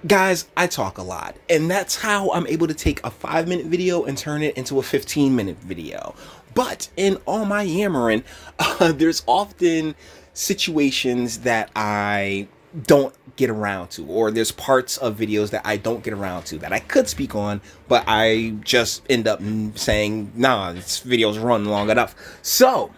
Guys, I talk a lot, and that's how I'm able to take a 5-minute video and turn it into a 15-minute video. But in all my yammering, there's often situations that I don't get around to, or there's parts of videos that I don't get around to that I could speak on, but I just end up saying, nah, this video's run long enough. So,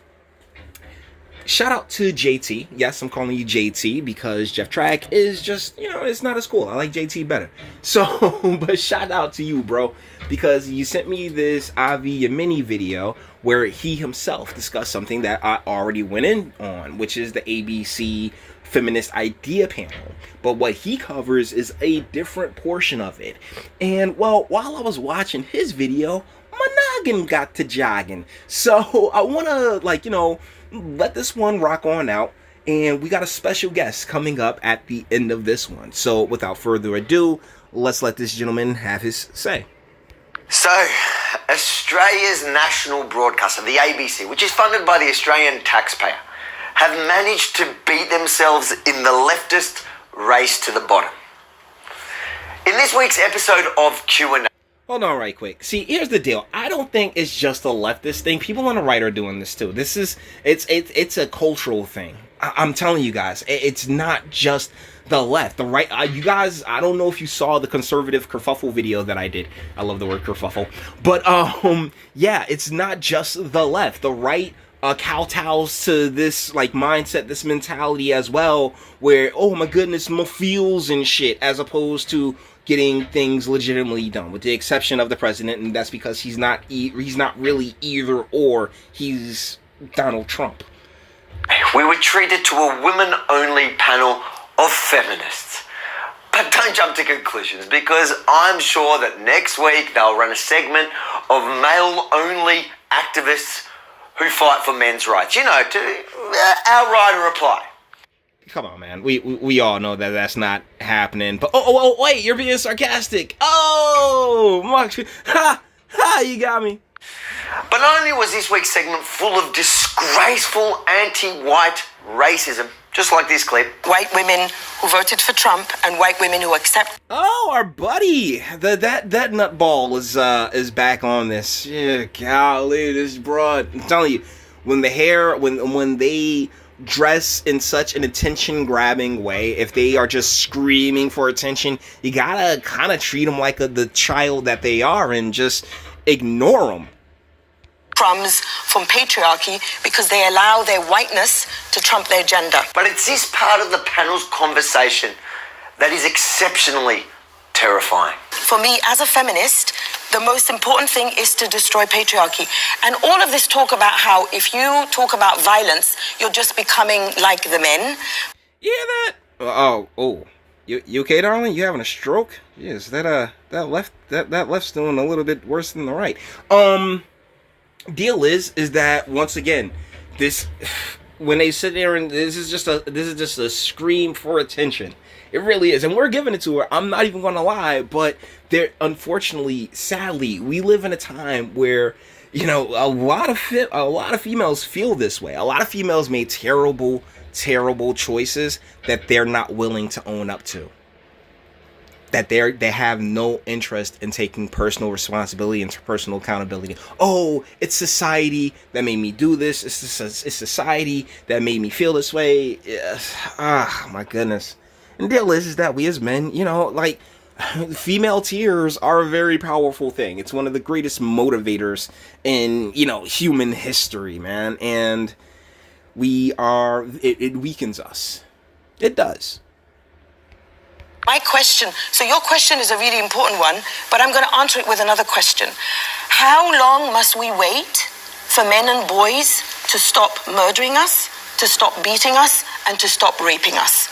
shout out to JT. Yes, I'm calling you JT because Jeff Track is just, it's not as cool. I like JT better. So, but shout out to you, bro, because you sent me this Avi Yemini video where he himself discussed something that I already went in on, which is the ABC Feminist idea panel. But what he covers is a different portion of it. And, well, while I was watching his video, my noggin got to jogging. So, I want to, let this one rock on out, and we got a special guest coming up at the end of this one. So without further ado, let's let this gentleman have his say. So, Australia's national broadcaster, the ABC, which is funded by the Australian taxpayer, have managed to beat themselves in the leftist race to the bottom. In this week's episode of Q&A, hold on right quick. See, here's the deal. I don't think it's just a leftist thing. People on the right are doing this too. It's a cultural thing. I'm telling you guys, it's not just the left. The right, you guys, I don't know if you saw the conservative kerfuffle video that I did. I love the word kerfuffle. But, yeah, it's not just the left. The right kowtows to this, mindset, this mentality as well, where, oh my goodness, my feels and shit, as opposed to getting things legitimately done, with the exception of the president, and that's because he's not really either or. He's Donald Trump. We were treated to a women-only panel of feminists. But don't jump to conclusions, because I'm sure that next week they'll run a segment of male-only activists who fight for men's rights. To outright a reply. Come on, man. We all know that that's not happening. But oh, wait, you're being sarcastic. Oh, Mark, you got me. But not only was this week's segment full of disgraceful anti-white racism, just like this clip. White women who voted for Trump and white women who accept. Oh, our buddy, that nutball is back on this. Yeah, golly, this broad. I'm telling you, when they dress in such an attention-grabbing way, if they are just screaming for attention, you gotta kind of treat them like the child that they are and just ignore them. Crumbs from patriarchy because they allow their whiteness to trump their gender. But it's this part of the panel's conversation that is exceptionally terrifying. For me, as a feminist, the most important thing is to destroy patriarchy. And all of this talk about how if you talk about violence, you're just becoming like the men. You hear that? Oh. You okay, darling? You having a stroke? Yes, that left's doing a little bit worse than the right. Deal is that once again, this, when they sit there and this is just a scream for attention. It really is, and we're giving it to her. I'm not even gonna lie, but unfortunately, sadly, we live in a time where a lot of females feel this way. A lot of females made terrible choices that they're not willing to own up to. That they have no interest in taking personal responsibility and personal accountability. Oh, it's society that made me do this. It's society that made me feel this way. My goodness. And the deal is that we as men, female tears are a very powerful thing. It's one of the greatest motivators in, human history, man. And it weakens us. It does. My question, so your question is a really important one, but I'm going to answer it with another question. How long must we wait for men and boys to stop murdering us, to stop beating us, and to stop raping us?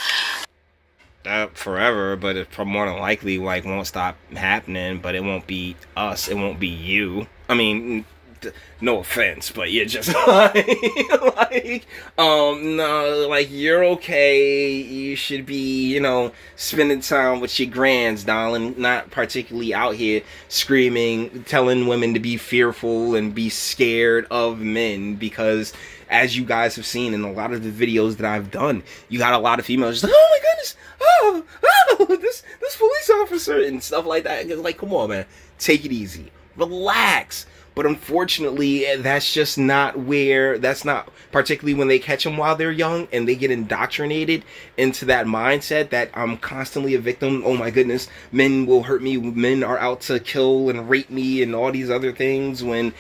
Forever, but it more than likely won't stop happening. But it won't be us. It won't be you. I mean, no offense, but you're just no, you're okay. You should be, spending time with your grands, darling. Not particularly out here screaming, telling women to be fearful and be scared of men, because as you guys have seen in a lot of the videos that I've done, you got a lot of females just like, oh my goodness, this police officer and stuff like that. It's like, come on, man, take it easy, relax. But unfortunately, that's not, particularly when they catch them while they're young and they get indoctrinated into that mindset that I'm constantly a victim. Oh my goodness, men will hurt me. Men are out to kill and rape me and all these other things, when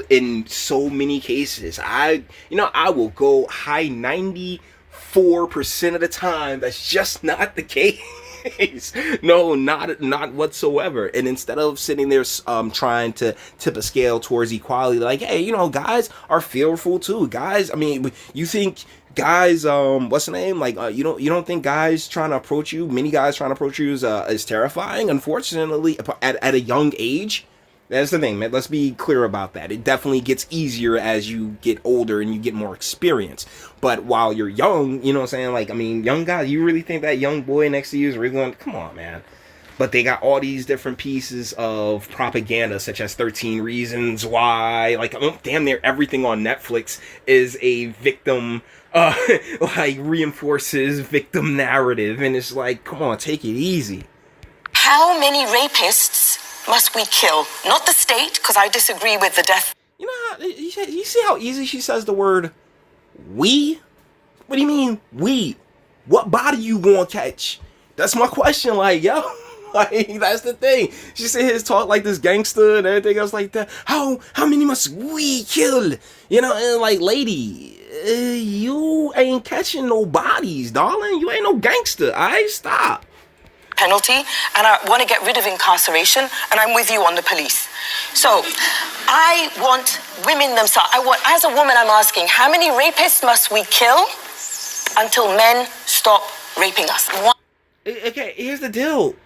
in so many cases, I will go high 94% of the time that's just not the case. No, not whatsoever. And instead of sitting there trying to tip a scale towards equality, like, hey, guys are fearful too. Guys, I mean, you think guys, what's the name? Like, you don't think guys trying to approach you, many guys trying to approach you is terrifying? Unfortunately, at a young age. That's the thing, man. Let's be clear about that. It definitely gets easier as you get older and you get more experience. But while you're young, you know what I'm saying? Like, I mean, young guy, you really think that young boy next to you is really going, come on, man. But they got all these different pieces of propaganda, such as 13 Reasons Why. Like, damn near everything on Netflix is a victim, like, reinforces victim narrative. And it's like, come on, take it easy. How many rapists must we kill? Not the state, because I disagree with the death. You see how easy she says the word we? What do you mean we? What body you gonna catch? That's my question. Like, yo, like, that's the thing. She said his talk like this gangster and everything else like that. How many must we kill? And like, lady, you ain't catching no bodies, darling. You ain't no gangster. Alright, stop. Penalty, and I want to get rid of incarceration, and I'm with you on the police. So I want women themselves. As a woman, I'm asking, how many rapists must we kill until men stop raping us? Okay, here's the deal.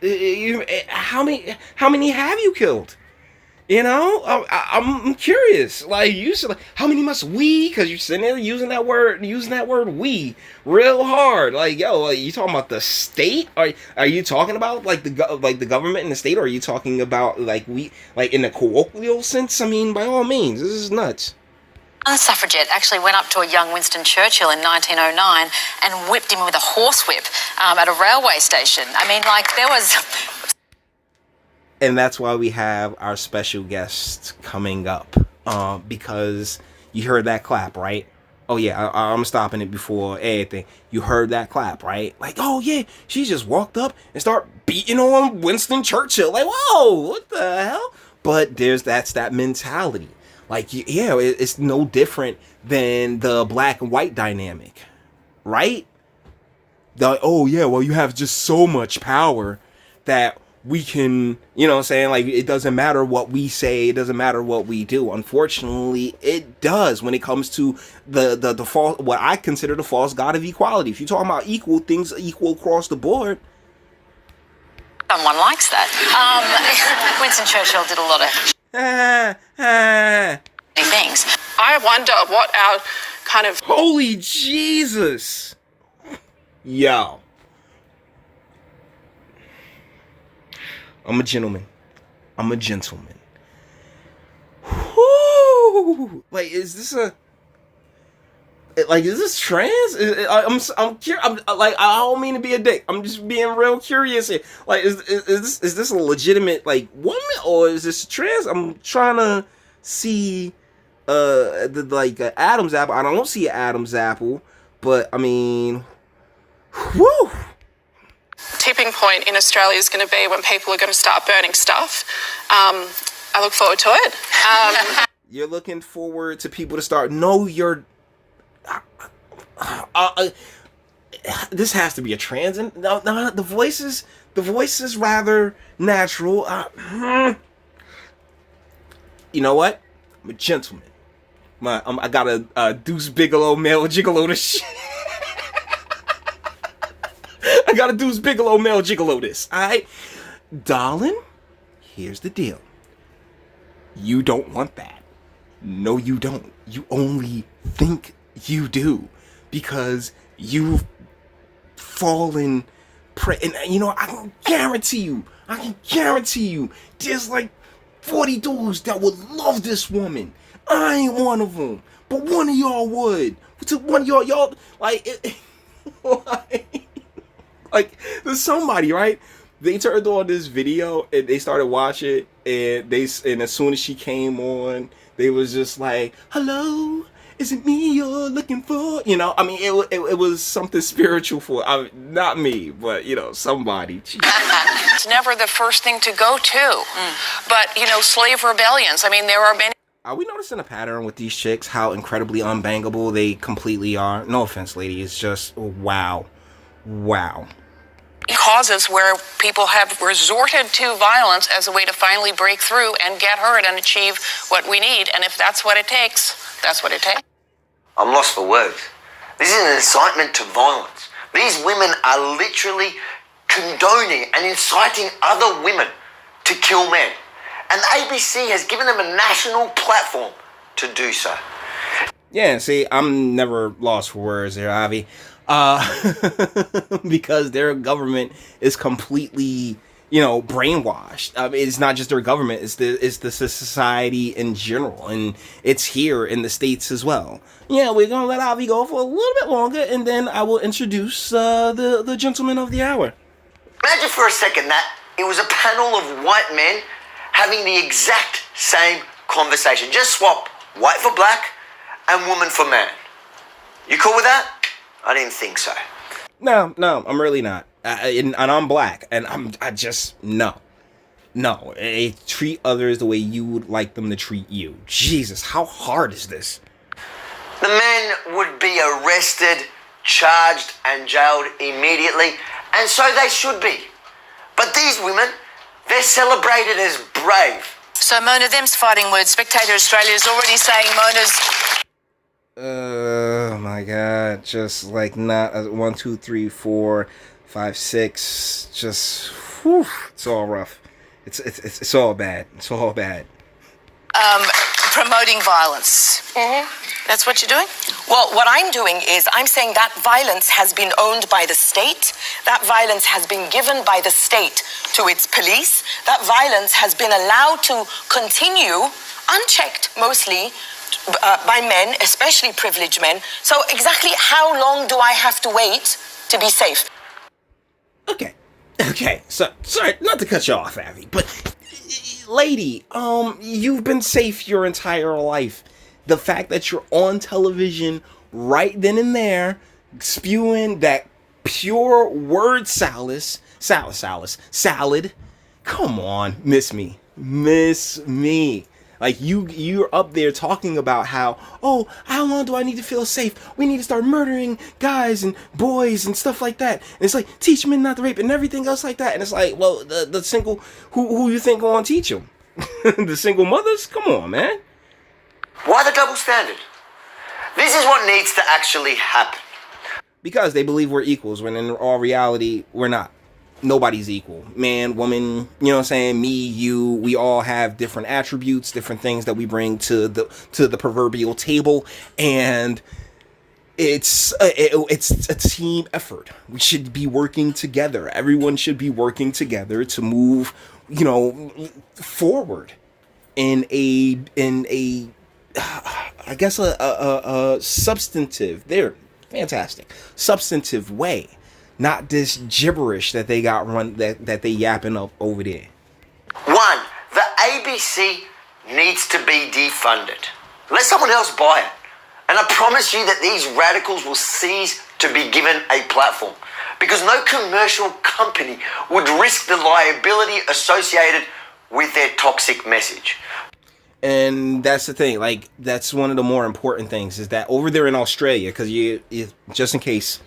How many have you killed? I'm curious. Like, you said, like, how many must we? Because you're sitting there using that word we real hard. Like, yo, like, you talking about the state? Are you talking about like the government and the state? Or are you talking about like we, like, in the colloquial sense? I mean, by all means, this is nuts. A suffragette actually went up to a young Winston Churchill in 1909 and whipped him with a horsewhip at a railway station. I mean, like, there was. And that's why we have our special guest coming up, because you heard that clap, right? Oh yeah, I'm stopping it before anything. You heard that clap, right? Like, oh yeah, she just walked up and started beating on Winston Churchill. Like, whoa, what the hell? But that's that mentality. Like, yeah, it's no different than the black and white dynamic, right? Oh yeah, well, you have just so much power that we can, you know what I'm saying? Like, it doesn't matter what we say. It doesn't matter what we do. Unfortunately, it does when it comes to the false, what I consider the false god of equality. If you're talking about equal, things equal across the board. Someone likes that. Winston Churchill did a lot of things. I wonder what our kind of... Holy Jesus. Yo. I'm a gentleman. Whoo! Like, is this trans? I'm curious. Like, I don't mean to be a dick. I'm just being real curious here. Like, is this a legitimate, like, woman, or is this trans? I'm trying to see Adam's apple. I don't see an Adam's apple, but I mean, whoo! Tipping point in Australia is going to be when people are going to start burning stuff. I look forward to it. You're looking forward to people to start. No, you're. This has to be a trans. No, the voice is rather natural. You know what? I'm a gentleman. I got a Deuce Bigelow male gigolo to shit. I gotta Deuce Bigelow male gigolo this, alright? Darling, here's the deal. You don't want that. No, you don't. You only think you do. Because you've fallen prey. And, I can guarantee you, there's like 40 dudes that would love this woman. I ain't one of them. But one of y'all would. One of y'all, like, like, there's somebody, right? They turned on this video and they started watching, and as soon as she came on, they was just like, "Hello, is it me you're looking for?" You know, I mean, it was something spiritual for, not me, but somebody. It's never the first thing to go to. But, slave rebellions, I mean, there are many. Are we noticing a pattern with these chicks? How incredibly unbangable they completely are? No offense, lady. It's just wow. Causes where people have resorted to violence as a way to finally break through and get heard and achieve what we need. And if that's what it takes, that's what it takes. I'm lost for words. This is an incitement to violence. These women are literally condoning and inciting other women to kill men. And the ABC has given them a national platform to do so. Yeah, see, I'm never lost for words there, Avi. Because their government is completely, brainwashed. I mean, it's not just their government; it's the society in general, and it's here in the States as well. Yeah, we're gonna let Avi go for a little bit longer, and then I will introduce the gentleman of the hour. Imagine for a second that it was a panel of white men having the exact same conversation. Just swap white for black and woman for man. You cool with that? I didn't think so. No, I'm really not. And I'm black, and I just, no. Treat others the way you would like them to treat you. Jesus, how hard is this? The men would be arrested, charged, and jailed immediately, and so they should be. But these women, they're celebrated as brave. So, Mona, them's fighting words. Spectator Australia is already saying Mona's... Oh my God! Just like not 1, 2, 3, 4, 5, 6. Just whew, it's all rough. It's all bad. It's all bad. Promoting violence. That's what you're doing? Well, what I'm doing is I'm saying that violence has been owned by the state. That violence has been given by the state to its police. That violence has been allowed to continue unchecked, mostly, by men, especially privileged men. So exactly how long do I have to wait to be safe? Okay. So, sorry, not to cut you off, Avi, but lady, you've been safe your entire life. The fact that you're on television right then and there, spewing that pure word salad. Come on, miss me. Like you're up there talking about how long do I need to feel safe? We need to start murdering guys and boys and stuff like that. And it's like, teach men not to rape and everything else like that. And it's like, well, the single, who you think gonna teach them? The single mothers? Come on, man. Why the double standard? This is what needs to actually happen. Because they believe we're equals, when in all reality, we're not. Nobody's equal. Man, woman, you know what I'm saying? Me, you, we all have different attributes, different things that we bring to the proverbial table, and it's a team effort. We should be working together. Everyone should be working together to move, forward in a I guess a substantive, substantive way. Not this gibberish that they got that they yapping up over there. 1, the ABC needs to be defunded. Let someone else buy it. And I promise you that these radicals will cease to be given a platform, because no commercial company would risk the liability associated with their toxic message. And that's the thing, like, that's one of the more important things, is that over there in Australia, because you just in case,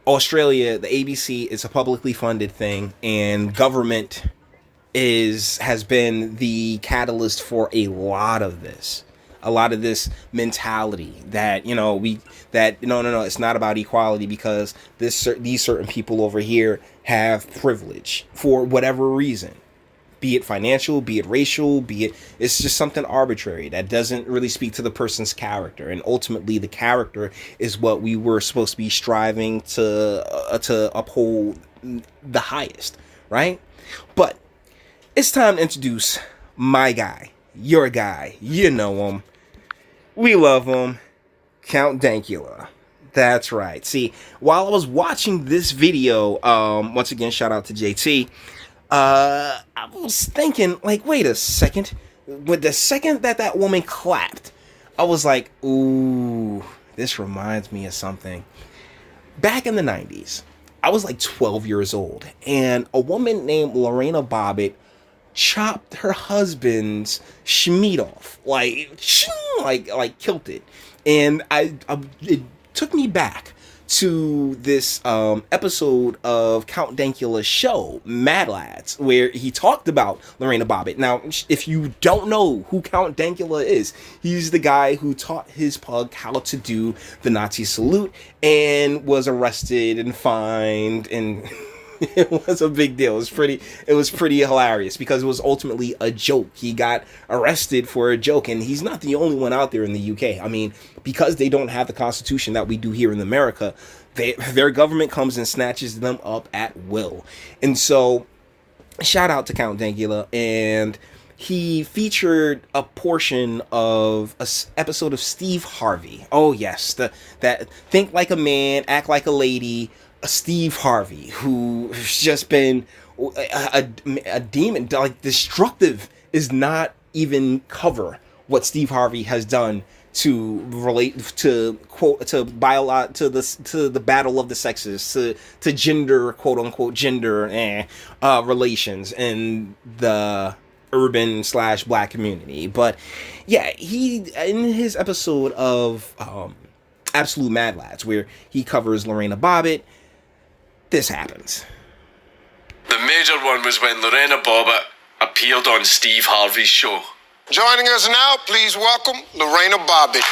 Australia, the ABC is a publicly funded thing, and government has been the catalyst for a lot of this mentality that no, it's not about equality, because these certain people over here have privilege for whatever reason, be it financial, be it racial, it's just something arbitrary that doesn't really speak to the person's character. And ultimately, the character is what we were supposed to be striving to uphold the highest, right? But it's time to introduce my guy, your guy, you know him. We love him, Count Dankula. That's right. See, while I was watching this video, once again, shout out to JT, I was thinking, like, wait a second. With the second that woman clapped, I was like, ooh, this reminds me of something. Back in the 90s, I was like 12 years old, and a woman named Lorena Bobbitt chopped her husband's schmeat off, like killed it. And it took me back to this episode of Count Dankula's show, Mad Lads, where he talked about Lorena Bobbitt. Now, if you don't know who Count Dankula is, he's the guy who taught his pug how to do the Nazi salute and was arrested and fined, and it was a big deal. It was pretty hilarious because it was ultimately a joke. He got arrested for a joke, and he's not the only one out there in the UK. I mean, because they don't have the constitution that we do here in America, their government comes and snatches them up at will. And so, shout out to Count Dankula, and he featured a portion of an episode of Steve Harvey. Oh yes, that think like a man, act like a lady. Steve Harvey, who's just been a demon, like destructive, is not even cover what Steve Harvey has done to relate to the battle of the sexes, to gender, quote unquote gender relations in the urban / black community. But yeah, he, in his episode of Absolute Mad Lads, where he covers Lorena Bobbitt, this happens. The major one was when Lorena Bobbitt appeared on Steve Harvey's show. Joining us now, please welcome Lorena Bobbitt.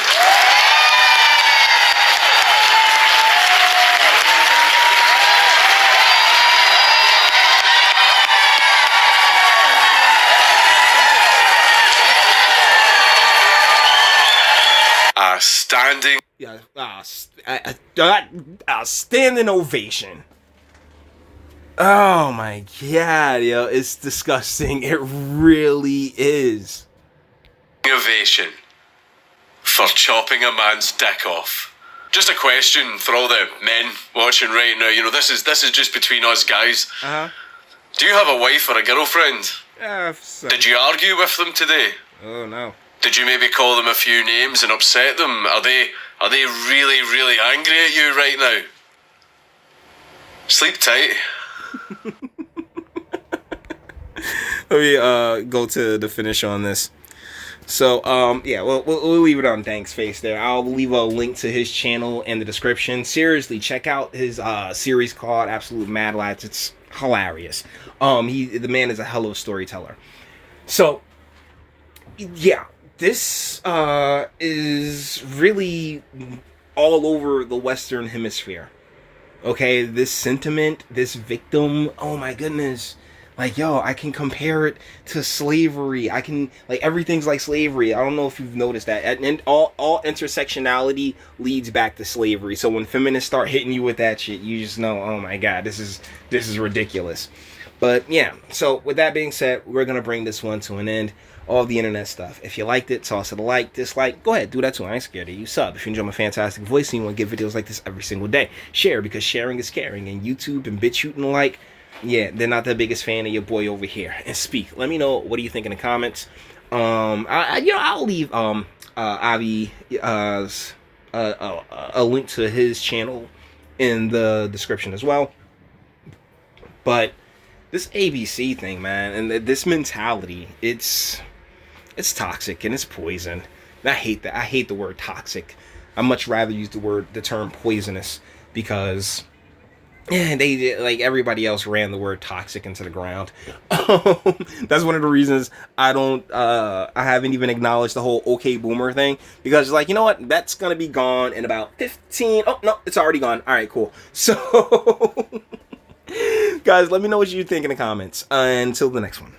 A standing ovation. Oh my god, yo, it's disgusting. It really is. Ovation for chopping a man's dick off. Just a question for all the men watching right now. You know, this is just between us guys. Do you have a wife or a girlfriend? Did you argue with them today? Oh no. Did you maybe call them a few names and upset them? Are they really, really angry at you right now? Sleep tight. Let me go to the finish on this. So yeah, we'll leave it on Thanks Face there. I'll leave a link to his channel in the description. Seriously, check out his series called Absolute Mad Lads. It's hilarious. The man is a hell of a storyteller. So yeah, this is really all over the Western Hemisphere. Okay, this sentiment, this victim, oh my goodness. Like, yo, I can compare it to slavery. I can, like, everything's like slavery. I don't know if you've noticed that. And all intersectionality leads back to slavery. So when feminists start hitting you with that shit, you just know, oh my god, this is ridiculous. But yeah, so with that being said, we're going to bring this one to an end. All the internet stuff. If you liked it, toss it a like, dislike, go ahead, do that too. I ain't scared of you. Sub if you enjoy my fantastic voice and you want to get videos like this every single day. Share, because sharing is caring. And YouTube and BitChute and the like, yeah, they're not the biggest fan of your boy over here. And speak. Let me know what do you think in the comments. I'll leave Avi a link to his channel in the description as well. But this ABC thing, man, and this mentality, it's toxic and it's poison. And I hate that. I hate the word toxic. I much rather use the term poisonous, because they, like everybody else, ran the word toxic into the ground. That's one of the reasons I haven't even acknowledged the whole okay boomer thing, because like, you know what, that's gonna be gone in about 15. Oh no, it's already gone. All right, cool. So guys, let me know what you think in the comments. Until the next one.